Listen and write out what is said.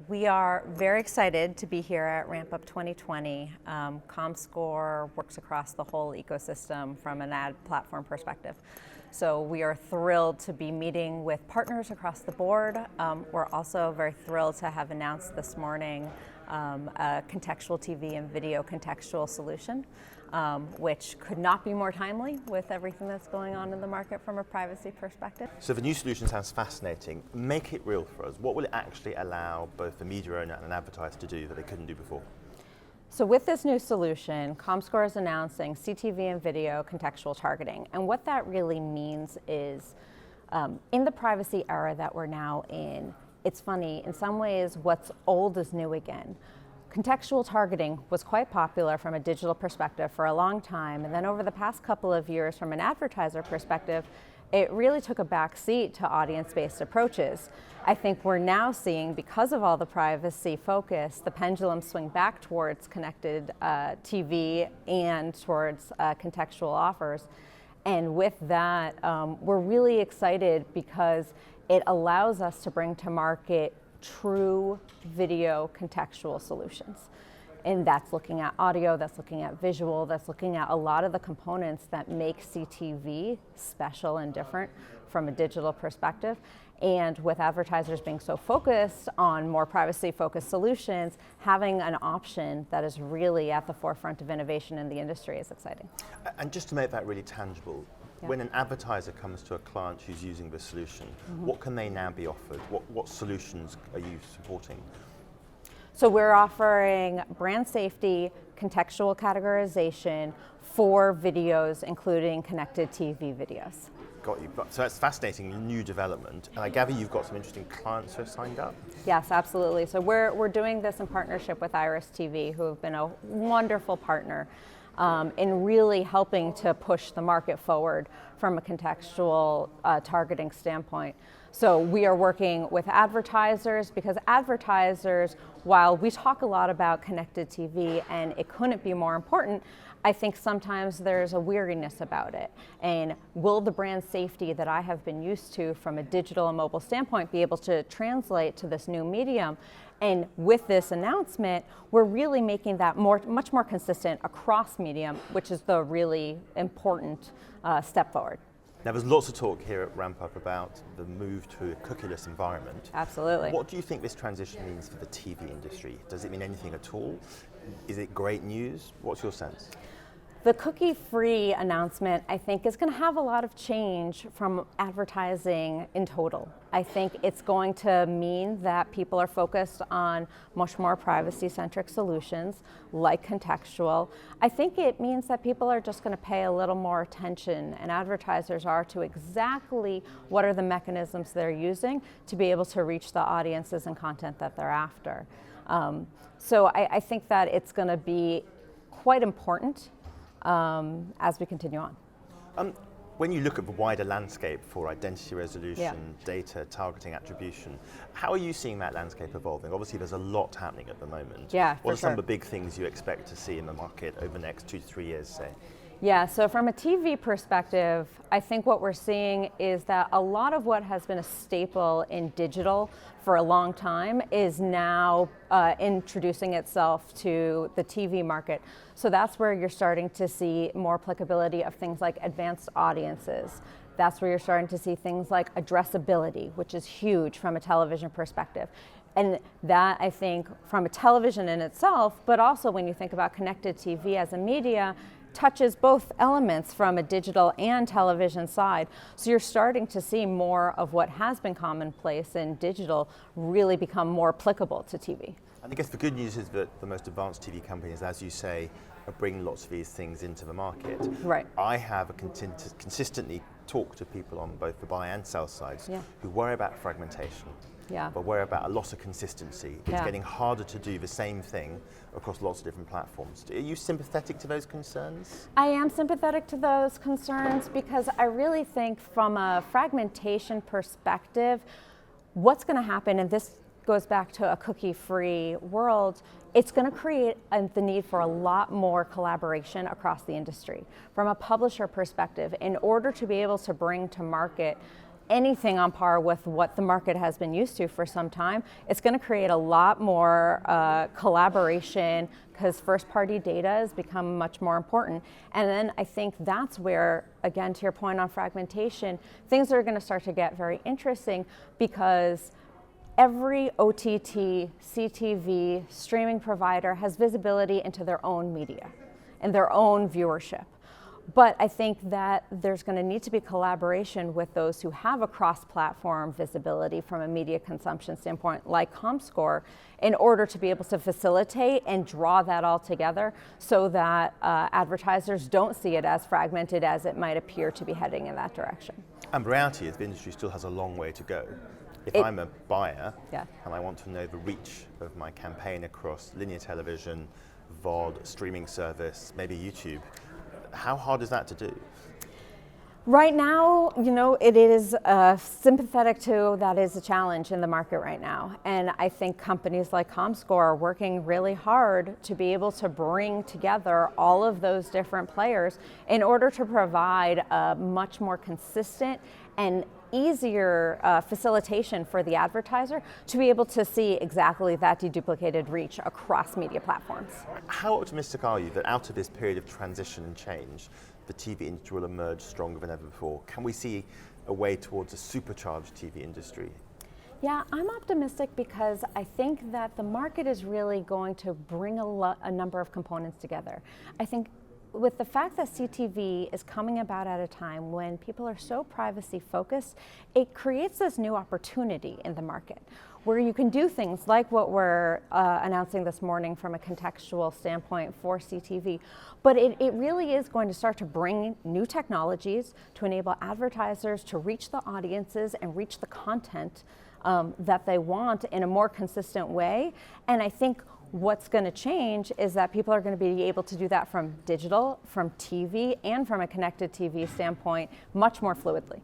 We are very excited to be here at Ramp Up 2020. Comscore works across the whole ecosystem from an ad platform perspective. So we are thrilled to be meeting with partners across the board. We're also very thrilled to have announced this morning a contextual TV and video contextual solution, which could not be more timely with everything that's going on in the market from a privacy perspective. So the new solution sounds fascinating. Make it real for us. What will it actually allow both the media owner and an advertiser to do that they couldn't do before? So with this new solution, Comscore is announcing CTV and video contextual targeting. And what that really means is, in the privacy era that we're now in, it's funny, in some ways what's old is new again. Contextual targeting was quite popular from a digital perspective for a long time, and then over the past couple of years from an advertiser perspective, it really took a back seat to audience-based approaches. I think we're now seeing, because of all the privacy focus, the pendulum swing back towards connected TV and towards contextual offers. And with that, we're really excited because it allows us to bring to market true video contextual solutions. And that's looking at audio, that's looking at visual, that's looking at a lot of the components that make CTV special and different from a digital perspective. And with advertisers being so focused on more privacy-focused solutions, having an option that is really at the forefront of innovation in the industry is exciting. And just to make that really tangible, when an advertiser comes to a client who's using this solution, what can they now be offered? What solutions are you supporting? So we're offering brand safety, contextual categorization for videos, including connected TV videos. Got you. So that's fascinating new development. And I gather you've got some interesting clients who have signed up? Yes, absolutely. So we're doing this in partnership with Iris TV, who have been a wonderful partner in really helping to push the market forward from a contextual targeting standpoint. So we are working with advertisers because advertisers, while we talk a lot about connected TV and it couldn't be more important, I think sometimes there's a weariness about it. And will the brand safety that I have been used to from a digital and mobile standpoint be able to translate to this new medium? And with this announcement, we're really making that much more consistent across medium, which is the really important step forward. Now there's lots of talk here at Ramp Up about the move to a cookieless environment. Absolutely. What do you think this transition means for the TV industry? Does it mean anything at all? Is it great news? What's your sense? The cookie-free announcement, I think, is going to have a lot of change from advertising in total. I think it's going to mean that people are focused on much more privacy-centric solutions, like contextual. I think it means that people are just going to pay a little more attention, and advertisers are, to exactly what are the mechanisms they're using to be able to reach the audiences and content that they're after. So I think that it's going to be quite important as we continue on. When you look at the wider landscape for identity resolution, data, targeting, attribution, how are you seeing that landscape evolving? Obviously there's a lot happening at the moment. What are some of the big things you expect to see in the market over the next 2 to 3 years, say? Yeah, so from a TV perspective, I think what we're seeing is that a lot of what has been a staple in digital for a long time is now introducing itself to the TV market. So that's where you're starting to see more applicability of things like advanced audiences. That's where you're starting to see things like addressability, which is huge from a television perspective. And that, I think, from a television in itself, but also when you think about connected TV as a media, touches both elements from a digital and television side. So you're starting to see more of what has been commonplace in digital really become more applicable to TV. And I guess the good news is that the most advanced TV companies, as you say, are bringing lots of these things into the market. Right. I have consistently talked to people on both the buy and sell sides who worry about fragmentation. But worry about a loss of consistency. It's getting harder to do the same thing across lots of different platforms. Are you sympathetic to those concerns? I am sympathetic to those concerns because I really think from a fragmentation perspective, what's going to happen, and this goes back to a cookie-free world, it's going to create the need for a lot more collaboration across the industry. From a publisher perspective, in order to be able to bring to market anything on par with what the market has been used to for some time. It's going to create a lot more collaboration, because first-party data has become much more important. And then I think that's where, again, to your point on fragmentation, things are going to start to get very interesting, because every OTT, CTV, streaming provider has visibility into their own media and their own viewership. But I think that there's going to need to be collaboration with those who have a cross-platform visibility from a media consumption standpoint, like Comscore, in order to be able to facilitate and draw that all together so that advertisers don't see it as fragmented as it might appear to be heading in that direction. And reality is the industry still has a long way to go. If I'm a buyer and I want to know the reach of my campaign across linear television, VOD, streaming service, maybe YouTube, how hard is that to do? Right now, it is sympathetic to that is a challenge in the market right now. And I think companies like Comscore are working really hard to be able to bring together all of those different players in order to provide a much more consistent and easier facilitation for the advertiser to be able to see exactly that deduplicated reach across media platforms. How optimistic are you that out of this period of transition and change, the TV industry will emerge stronger than ever before? Can we see a way towards a supercharged TV industry? Yeah, I'm optimistic because I think that the market is really going to bring a number of components together. I think with the fact that CTV is coming about at a time when people are so privacy focused, it creates this new opportunity in the market where you can do things like what we're announcing this morning from a contextual standpoint for CTV. But it really is going to start to bring new technologies to enable advertisers to reach the audiences and reach the content that they want in a more consistent way. And I think what's going to change is that people are going to be able to do that from digital, from TV, and from a connected TV standpoint much more fluidly.